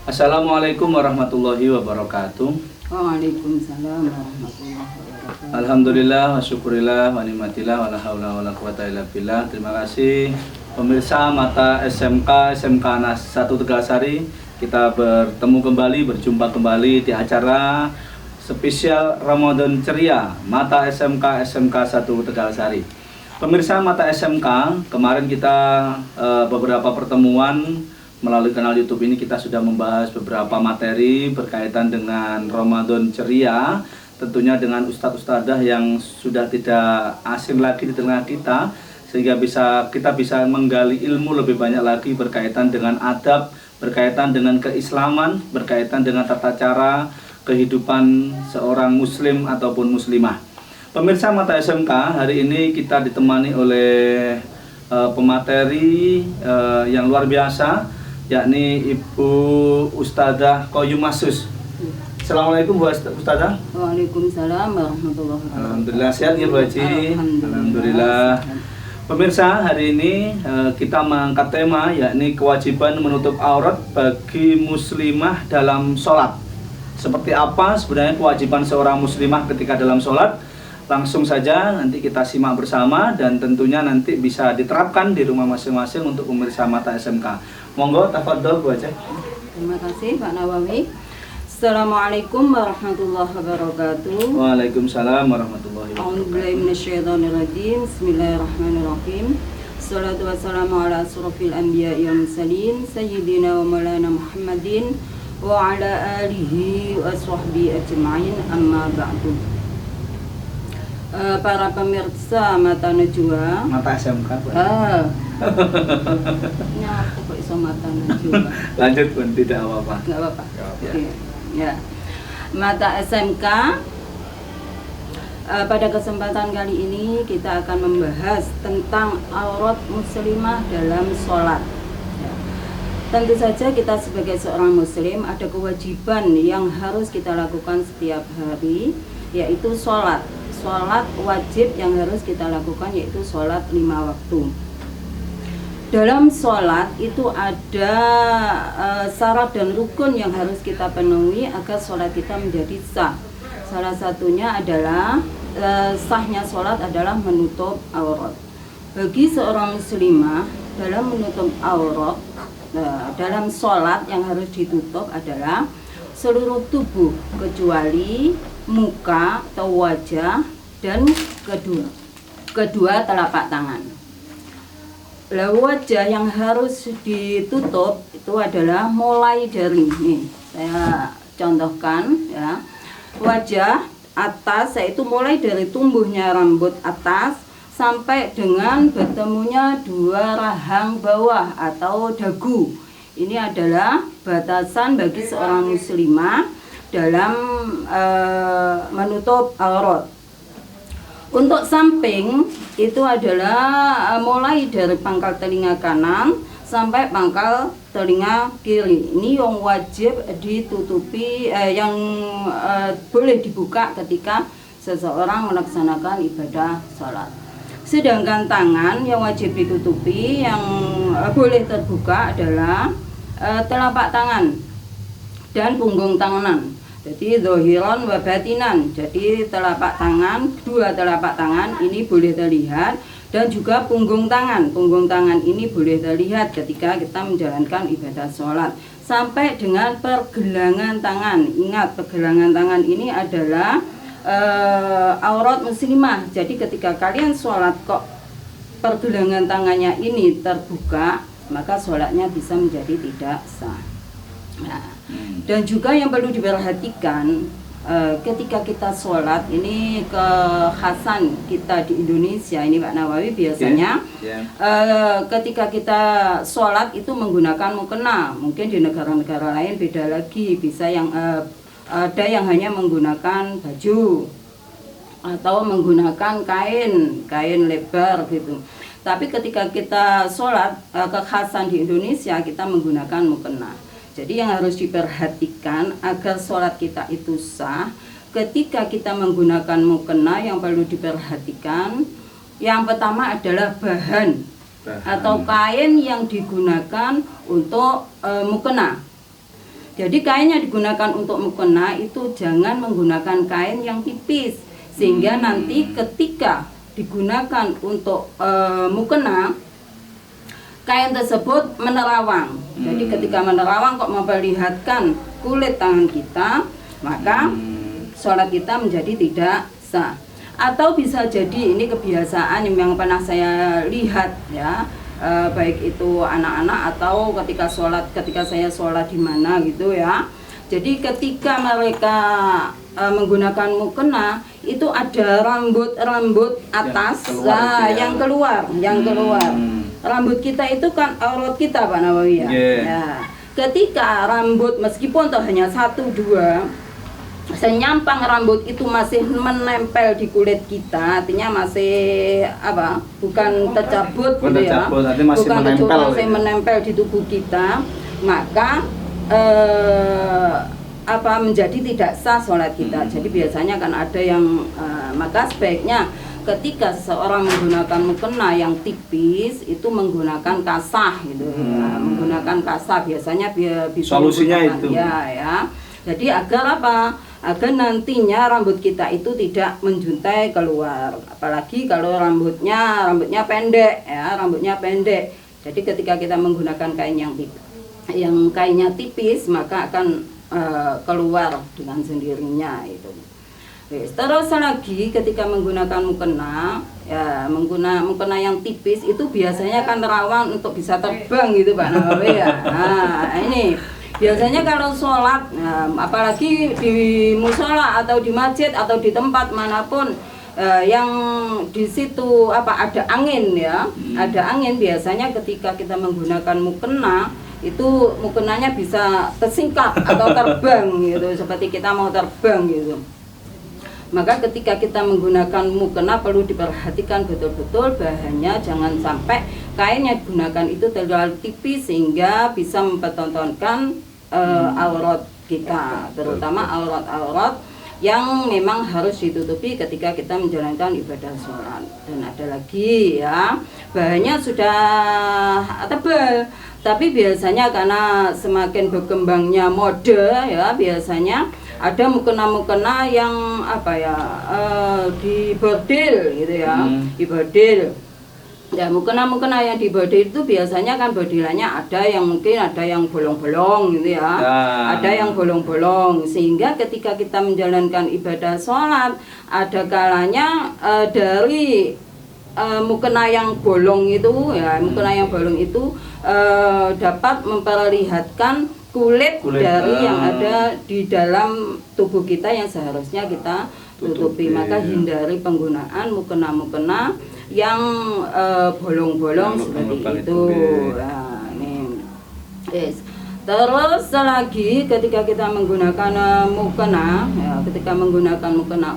Assalamualaikum warahmatullahi wabarakatuh. Waalaikumsalam warahmatullahi wabarakatuh. Alhamdulillah wa syukurillah wa nikmatillah wa la haula wa la quwata illa billah. Terima kasih pemirsa Mata SMK Nas 1 Tegalsari. Kita bertemu kembali, berjumpa kembali di acara spesial Ramadan Ceria Mata SMK 1 Tegalsari. Pemirsa Mata SMK, kemarin kita beberapa pertemuan melalui kanal YouTube ini kita sudah membahas beberapa materi berkaitan dengan Ramadan Ceria, tentunya dengan ustadz-ustadzah yang sudah tidak asing lagi di tengah kita, sehingga kita bisa menggali ilmu lebih banyak lagi berkaitan dengan adab, berkaitan dengan keislaman, berkaitan dengan tata cara kehidupan seorang muslim ataupun muslimah. Pemirsa Mata SMK, hari ini kita ditemani oleh pemateri yang luar biasa, yakni Ibu Ustadzah Qoyum Masus. Assalamualaikum Bu Ustadzah. Waalaikumsalam warahmatullahi wabarakatuh. Alhamdulillah sehat ya Bu Haji. Alhamdulillah. Pemirsa, hari ini kita mengangkat tema yakni kewajiban menutup aurat bagi muslimah dalam sholat. Seperti apa sebenarnya kewajiban seorang muslimah ketika dalam sholat? Langsung saja nanti kita simak bersama dan tentunya nanti bisa diterapkan di rumah masing-masing untuk pemirsa Mata SMK. Monggo, tafadhol Bu Aceh. Terima kasih Pak Nawawi. Assalamualaikum warahmatullahi wabarakatuh. Waalaikumsalam warahmatullahi wabarakatuh. A'udzubillahi minasyaitonirrajim. Bismillahirrahmanirrahim. Assalatu wassalamu ala asrofil anbiya'i wal mursalin sayyidina wa maulana Muhammadin wa ala alihi wa sahbihi ajma'in, amma ba'du. Para pemirsa Mata Najwa, Mata SMK Bu. Aku kok iso Mata Najwa. Lanjut pun tidak apa-apa. Enggak apa-apa. Ya. Oke. Ya. Mata SMK, pada kesempatan kali ini kita akan membahas tentang aurat muslimah dalam sholat. Ya. Tentu saja kita sebagai seorang muslim ada kewajiban yang harus kita lakukan setiap hari, yaitu sholat. Sholat wajib yang harus kita lakukan yaitu sholat 5 waktu. Dalam sholat itu ada syarat dan rukun yang harus kita penuhi agar sholat kita menjadi sah. Salah satunya adalah sahnya sholat adalah menutup aurat. Bagi seorang muslimah dalam menutup aurat, dalam sholat yang harus ditutup adalah seluruh tubuh kecuali muka atau wajah dan kedua telapak tangan. Wajah yang harus ditutup itu adalah mulai dari ini. Saya contohkan ya. Wajah atas yaitu mulai dari tumbuhnya rambut atas sampai dengan bertemunya 2 rahang bawah atau dagu. Ini adalah batasan bagi seorang muslimah dalam menutup aurat. Untuk samping itu adalah mulai dari pangkal telinga kanan sampai pangkal telinga kiri. Ini yang wajib ditutupi, yang boleh dibuka ketika seseorang melaksanakan ibadah sholat. Sedangkan tangan yang wajib ditutupi, yang boleh terbuka adalah telapak tangan dan punggung tangan. Jadi zohiron wa batinan. Jadi telapak tangan, 2 telapak tangan ini boleh terlihat, dan juga punggung tangan. Punggung tangan ini boleh terlihat ketika kita menjalankan ibadah sholat. Sampai dengan pergelangan tangan. Ingat, pergelangan tangan ini adalah aurat muslimah. Jadi ketika kalian sholat kok pergelangan tangannya ini terbuka, maka sholatnya bisa menjadi tidak sah. Nah, dan juga yang perlu diperhatikan ketika kita sholat, ini kekhasan kita di Indonesia ini Pak Nawawi biasanya ketika kita sholat itu menggunakan mukena. Mungkin di negara-negara lain beda lagi, bisa yang ada yang hanya menggunakan baju atau menggunakan kain lebar gitu. Tapi ketika kita sholat, kekhasan di Indonesia kita menggunakan mukena. Jadi yang harus diperhatikan agar sholat kita itu sah, ketika kita menggunakan mukena yang perlu diperhatikan, yang pertama adalah bahan atau kain yang digunakan untuk mukena. Jadi kain yang digunakan untuk mukena itu jangan menggunakan kain yang tipis, sehingga nanti ketika digunakan untuk mukena, kain tersebut menerawang. Jadi ketika menerawang kok memperlihatkan kulit tangan kita, maka sholat kita menjadi tidak sah. Atau bisa jadi ini kebiasaan yang pernah saya lihat ya, baik itu anak-anak atau ketika saya sholat di mana gitu ya. Jadi ketika mereka menggunakan mukena itu ada rambut atas yang keluar. Rambut kita itu kan aurat kita Pak Nawawi ya. Ya. Ketika rambut meskipun hanya 1-2 senyampang rambut itu masih menempel di kulit kita, artinya masih bukan tercabut gitu ya, bukan masih menempel di tubuh kita, maka menjadi tidak sah sholat kita. Jadi biasanya kan ada yang maka sebaiknya ketika seseorang menggunakan mukena yang tipis itu menggunakan kasah gitu ya, menggunakan kasah biasanya bisa solusinya itu ya. Jadi agar agar nantinya rambut kita itu tidak menjuntai keluar, apalagi kalau rambutnya pendek ya, rambutnya pendek. Jadi ketika kita menggunakan kain yang kainnya tipis, maka akan keluar dengan sendirinya itu. Terus lagi ketika menggunakan mukena ya, mukena yang tipis itu biasanya kan rawan untuk bisa terbang gitu Pak Nawawi ya. Nah, ini biasanya kalau sholat, apalagi di musola atau di masjid atau di tempat manapun yang di situ ada angin ya, ada angin, biasanya ketika kita menggunakan mukena itu mukenanya bisa tersingkap atau terbang gitu, seperti kita mau terbang gitu. Maka ketika kita menggunakan mukena perlu diperhatikan betul-betul bahannya, jangan sampai kain yang digunakan itu terlalu tipis sehingga bisa mempertontonkan aurat kita, terutama aurat-aurat yang memang harus ditutupi ketika kita menjalankan ibadah sholat. Dan ada lagi ya, bahannya sudah tebal, tapi biasanya karena semakin berkembangnya mode ya, biasanya ada mukena-mukena yang di bordil gitu ya, di bordil. Ya, mukena-mukena yang di bordil itu biasanya kan bordilannya ada yang bolong-bolong gitu ya. Ada yang bolong-bolong, sehingga ketika kita menjalankan ibadah sholat ada kalanya dari mukena yang bolong itu ya, mukena yang bolong itu dapat memperlihatkan kulit dari yang ada di dalam tubuh kita yang seharusnya kita tutupi. Maka hindari penggunaan mukena-mukena yang bolong-bolong seperti itu. Nah, ini. Yes. Terus lagi ketika kita menggunakan mukena ya,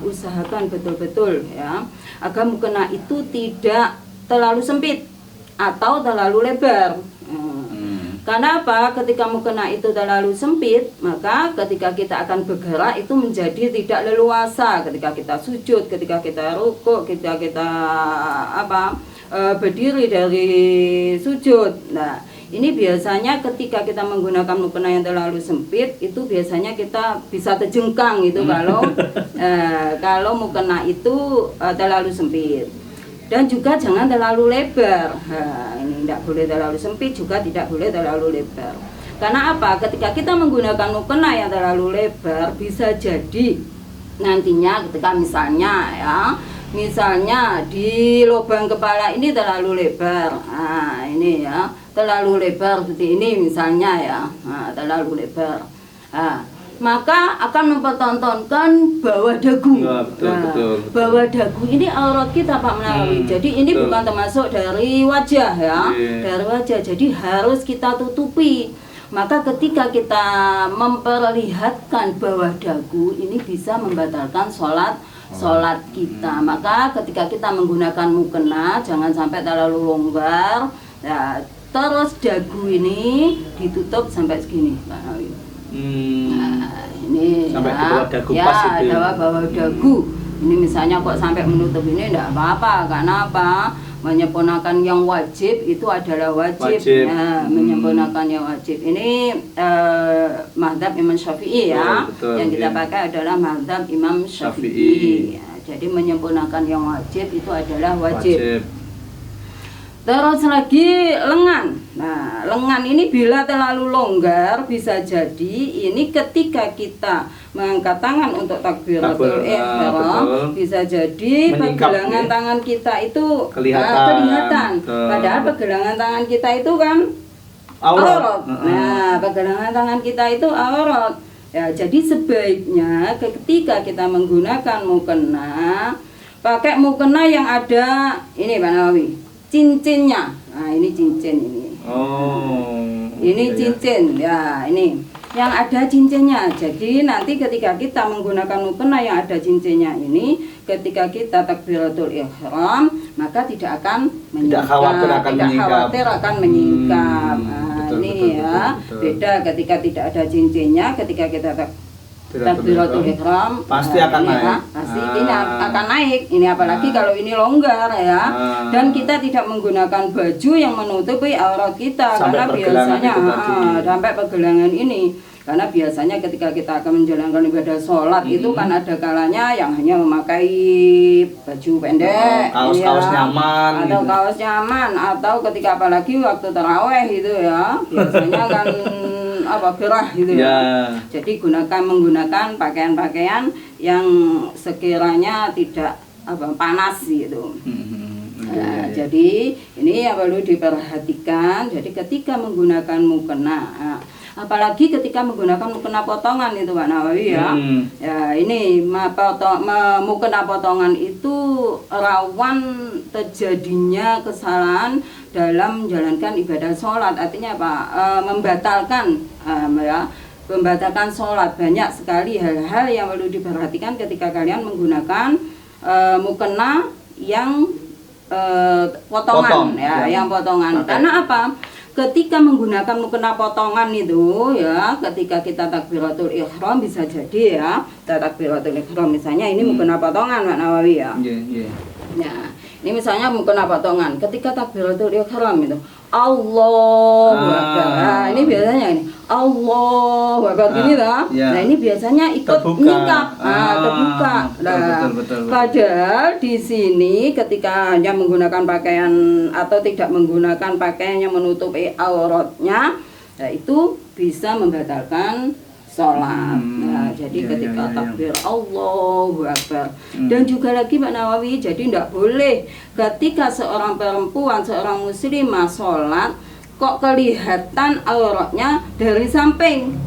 usahakan betul-betul ya agar mukena itu tidak terlalu sempit atau terlalu lebar. Karena apa? Ketika mukena itu terlalu sempit, maka ketika kita akan bergerak itu menjadi tidak leluasa. Ketika kita sujud, ketika kita rukuk, ketika kita berdiri dari sujud. Nah, ini biasanya ketika kita menggunakan mukena yang terlalu sempit, itu biasanya kita bisa terjengkang gitu kalau mukena itu terlalu sempit. Dan juga jangan terlalu lebar. Nah, ini tidak boleh terlalu sempit, juga tidak boleh terlalu lebar. Karena apa? Ketika kita menggunakan mukena yang terlalu lebar, bisa jadi nantinya ketika misalnya di lubang kepala ini terlalu lebar. Nah, ini ya, terlalu lebar seperti ini misalnya ya. Nah, terlalu lebar. Nah, maka akan mempertontonkan bawah dagu. Ya, betul. Bawah dagu ini aurat kita Pak Menawi. Jadi ini bukan termasuk dari wajah ya, dari wajah. Jadi harus kita tutupi. Maka ketika kita memperlihatkan bawah dagu ini bisa membatalkan sholat kita. Maka ketika kita menggunakan mukena jangan sampai terlalu longgar. Nah, terus dagu ini ditutup sampai segini Pak Menawi. Nah, ini sampai ke bawah dagu ya, pas itu. bawah dagu. Ini misalnya kok sampai menutup ini enggak apa-apa, karena apa? menyempurnakan yang wajib itu adalah wajib. Wajib. Ya, menyempurnakan yang wajib. Ini mazhab Imam Syafi'i ya. Betul, yang kita iya. pakai adalah mazhab Imam Syafi'i. Syafi'i. Ya, jadi menyempurnakan yang wajib itu adalah wajib. Terus lagi lengan. Nah, lengan ini bila terlalu longgar bisa jadi ini ketika kita mengangkat tangan untuk takbiratul ihram bisa jadi Menyingkap, pergelangan ya. tangan kita itu Kelihatan. Padahal pergelangan tangan kita itu kan aurat. Nah, pergelangan tangan kita itu aurat. Ya, jadi sebaiknya ketika kita menggunakan mukena, pakai mukena yang ada ini Pak Nawawi, cincinnya. Nah, ini cincin ini. Ini iya, cincin. Ya, ini yang ada cincinnya. Jadi nanti ketika kita menggunakan mukena yang ada cincinnya ini, ketika kita takbiratul ihram, maka tidak akan menyingkap. Tidak khawatir akan menyingkap. Nah, betul, ini betul, ya. betul. Beda ketika tidak ada cincinnya, ketika kita takbiratul ihram pasti akan ini, naik. pasti ini akan naik. Ini apalagi kalau ini longgar ya. Dan kita tidak menggunakan baju yang menutupi aurat kita Sampai karena biasanya itu tadi. sampai pergelangan ini. Karena biasanya ketika kita akan menjalankan ibadah sholat itu kan ada kalanya yang hanya memakai baju pendek, kaos nyaman, atau gitu. kaos nyaman, atau ketika apalagi waktu taraweh itu ya biasanya kan gerah gitu ya. Jadi menggunakan pakaian-pakaian yang sekiranya tidak panas gitu. Nah, jadi ini yang perlu diperhatikan. Jadi ketika menggunakan mukena, apalagi ketika menggunakan mukena potongan itu Pak Nawawi ya. Ya ini mukena potongan itu rawan terjadinya kesalahan dalam menjalankan ibadah sholat. Artinya apa? Membatalkan sholat. Banyak sekali hal-hal yang perlu diperhatikan ketika kalian menggunakan mukena yang potongan yang potongan. Karena apa? Ketika menggunakan mukena potongan itu ya, ketika kita takbiratul ihram bisa jadi ya, takbiratul ihram misalnya ini mukena potongan Pak Nawawi ya. Nah, ini misalnya mukena potongan. Ketika takbiratul ihram itu Allahu Akbar. Nah, ini biasanya ini Allahu Akbar gini lah. Nah, ini biasanya ikut menyingkap. Terbuka. Nah, betul. Padahal di sini ketika hanya menggunakan pakaian atau tidak menggunakan pakaian yang menutupi auratnya, ya itu bisa membatalkan sholat. Nah, jadi ketika takbir Allahu Akbar. Dan juga lagi Pak Nawawi, jadi tidak boleh ketika seorang perempuan, seorang muslimah sholat kok kelihatan auratnya dari samping.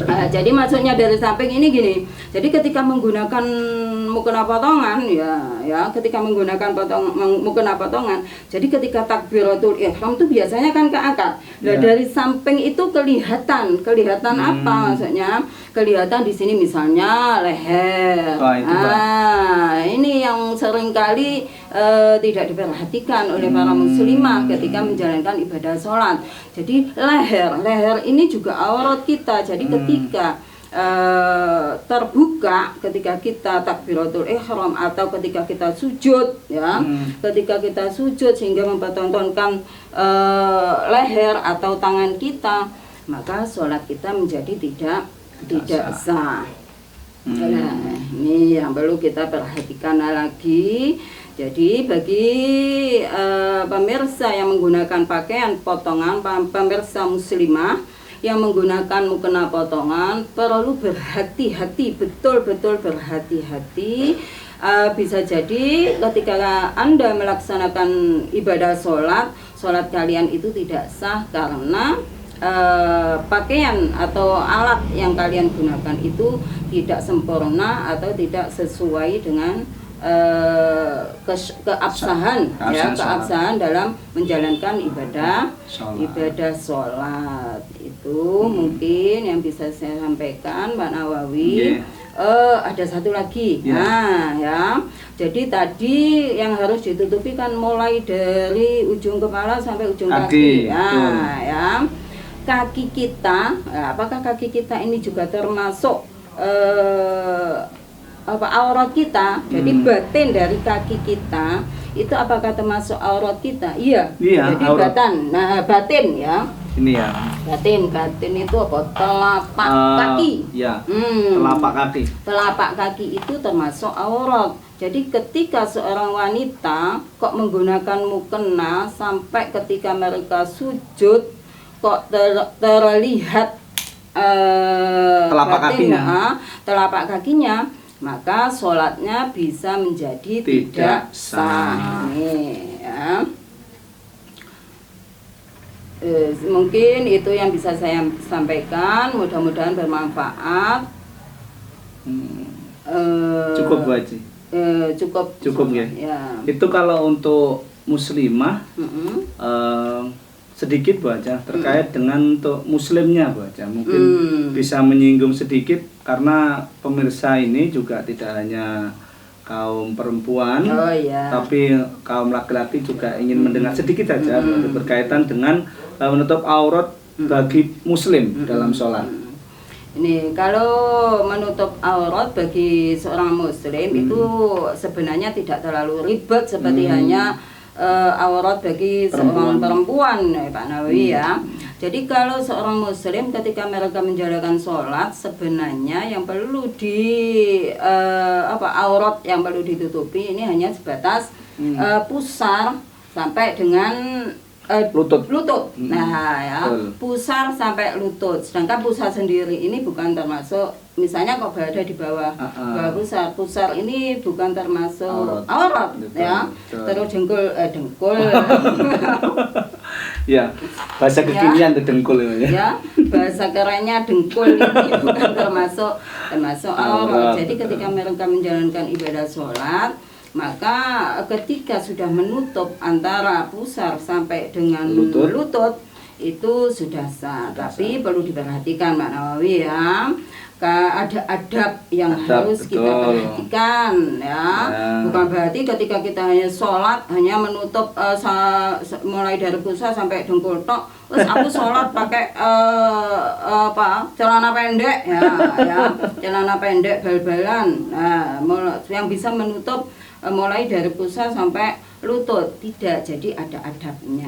Nah, jadi maksudnya dari samping ini gini. Jadi ketika menggunakan mukena potongan ketika menggunakan mukena potongan, jadi ketika takbiratul ihram itu biasanya kan keangkat. Nah, dari samping itu kelihatan apa maksudnya? Kelihatan di sini misalnya leher. Ini yang seringkali tidak diperhatikan oleh para muslimah ketika menjalankan ibadah sholat. Jadi leher ini juga aurat kita. Jadi ketika terbuka ketika kita takbiratul ihram atau ketika kita sujud ketika kita sujud sehingga mempertontonkan leher atau tangan kita, maka sholat kita menjadi tidak sah. Nah, ini yang perlu kita perhatikan lagi. Jadi bagi pemirsa yang menggunakan pakaian potongan, pemirsa muslimah yang menggunakan mukena potongan perlu berhati-hati, betul-betul berhati-hati. Bisa jadi ketika Anda melaksanakan ibadah sholat kalian itu tidak sah karena pakaian atau alat yang kalian gunakan itu tidak sempurna atau tidak sesuai dengan keabsahan dalam menjalankan ibadah sholat. Itu mungkin yang bisa saya sampaikan Pak Nawawi. Ada satu lagi. Nah ya, jadi tadi yang harus ditutupi kan mulai dari ujung kepala sampai ujung kaki. Nah ya, kaki kita, apakah kaki kita ini juga termasuk aurat kita? Jadi batin dari kaki kita itu apakah termasuk aurat kita? Iya. Iya, Jadi aurat. batin ya. Ini ya. Batin itu apa? Telapak kaki. Ya. Hmm. Telapak kaki. Telapak kaki itu termasuk aurat. Jadi ketika seorang wanita kok menggunakan mukena sampai ketika mereka sujud kok terlihat Telapak kakinya. telapak kakinya, maka sholatnya bisa menjadi tidak sah. Nih, ya. Mungkin itu yang bisa saya sampaikan, mudah-mudahan bermanfaat. Cukup Bu Haji. Cukup ya. Ya. Itu kalau untuk muslimah sedikit Bu Haja terkait dengan untuk muslimnya Bu Haja, mungkin bisa menyinggung sedikit karena pemirsa ini juga tidak hanya kaum perempuan, tapi kaum laki-laki juga ingin mendengar sedikit saja berkaitan dengan menutup aurat bagi muslim dalam sholat. Ini kalau menutup aurat bagi seorang muslim itu sebenarnya tidak terlalu ribet seperti hanya aurat bagi seorang perempuan, Pak Nawawi ya. Jadi kalau seorang muslim ketika mereka menjalankan sholat, sebenarnya yang perlu aurat yang perlu ditutupi ini hanya sebatas pusar sampai dengan lutut. Nah ya, pusar sampai lutut. Sedangkan pusar sendiri ini bukan termasuk, misalnya kok berada di bawah pusar. Pusar ini bukan termasuk aurat ya. Terus dengkul. Ya, bahasa kekinian tuh dengkul ini. Ya, bahasa kerennya dengkul ini bukan termasuk aurat. Jadi ketika mereka menjalankan ibadah sholat, maka ketika sudah menutup antara pusar sampai dengan lutut itu sudah sah. Tapi perlu diperhatikan Pak Nawawi ya, ada adab yang harus kita perhatikan ya. Bukan berarti ketika kita hanya sholat hanya menutup mulai dari pusar sampai dengkul tok, terus aku sholat pakai celana pendek ya, celana pendek bal-balan. Nah, yang bisa menutup mulai dari pusar sampai lutut tidak, jadi ada adabnya.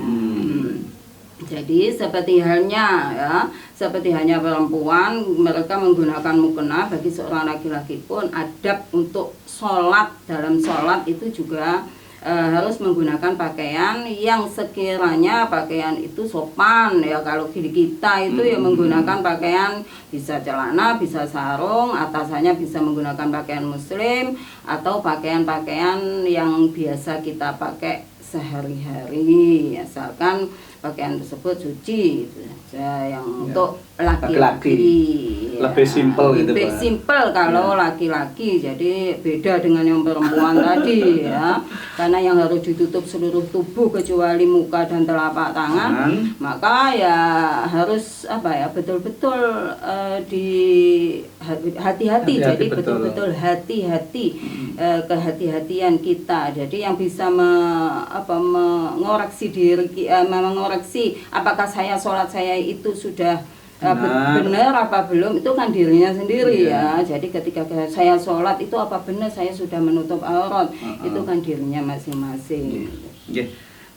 Jadi seperti halnya perempuan, mereka menggunakan mukena, bagi seorang laki-laki pun adab untuk sholat, dalam sholat itu juga harus menggunakan pakaian yang sekiranya pakaian itu sopan ya. Kalau kita itu ya menggunakan pakaian bisa celana, bisa sarung, atasannya bisa menggunakan pakaian muslim atau pakaian-pakaian yang biasa kita pakai sehari-hari, asalkan pakaian tersebut suci itu saja. Yang untuk laki-laki lebih simpel gitu, lebih simpel kalau laki-laki, jadi beda dengan yang perempuan tadi ya, karena yang harus ditutup seluruh tubuh kecuali muka dan telapak tangan, maka ya harus betul-betul hati-hati. Jadi betul-betul hati-hati, kehati-hatian kita. Jadi yang bisa mengoreksi diri, mengoreksi apakah sholat saya itu sudah benar apa belum, itu kan dirinya sendiri ya. Jadi ketika saya sholat itu apa benar saya sudah menutup aurat, itu kan dirinya masing-masing.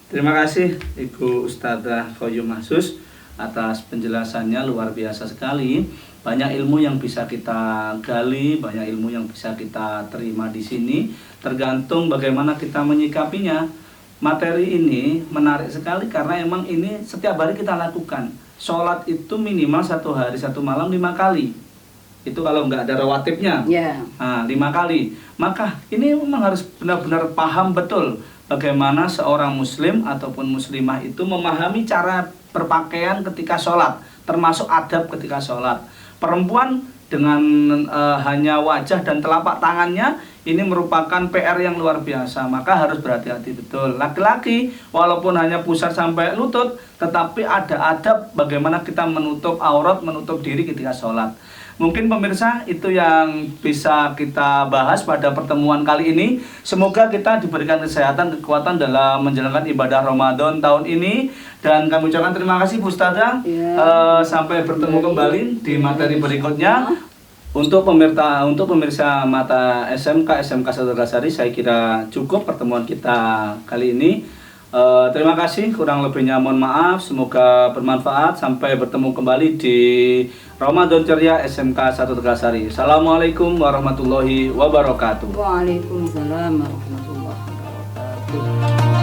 Terima kasih Ibu Ustadzah Qoyum Mahsus atas penjelasannya, luar biasa sekali. Banyak ilmu yang bisa kita gali, banyak ilmu yang bisa kita terima di sini, tergantung bagaimana kita menyikapinya. Materi ini menarik sekali karena emang ini setiap hari kita lakukan. Sholat itu minimal 1 hari 1 malam 5 kali. Itu kalau nggak ada rawatibnya, 5 kali. Maka ini memang harus benar-benar paham betul bagaimana seorang muslim ataupun muslimah itu memahami cara berpakaian ketika sholat, termasuk adab ketika sholat. Perempuan dengan hanya wajah dan telapak tangannya ini merupakan PR yang luar biasa, maka harus berhati-hati betul. Laki-laki walaupun hanya pusar sampai lutut, tetapi ada adab bagaimana kita menutup aurat, menutup diri ketika sholat. Mungkin pemirsa itu yang bisa kita bahas pada pertemuan kali ini. Semoga kita diberikan kesehatan, kekuatan dalam menjalankan ibadah Ramadan tahun ini. Dan kami ucapkan terima kasih Bu Ustadzah. Sampai bertemu kembali di materi berikutnya. Untuk pemirsa mata SMK 1 Tegasari, saya kira cukup pertemuan kita kali ini. Terima kasih, kurang lebihnya mohon maaf. Semoga bermanfaat. Sampai bertemu kembali di Ramadan Ceria SMK 1 Tegasari. Assalamualaikum warahmatullahi wabarakatuh. Waalaikumsalam warahmatullahi wabarakatuh.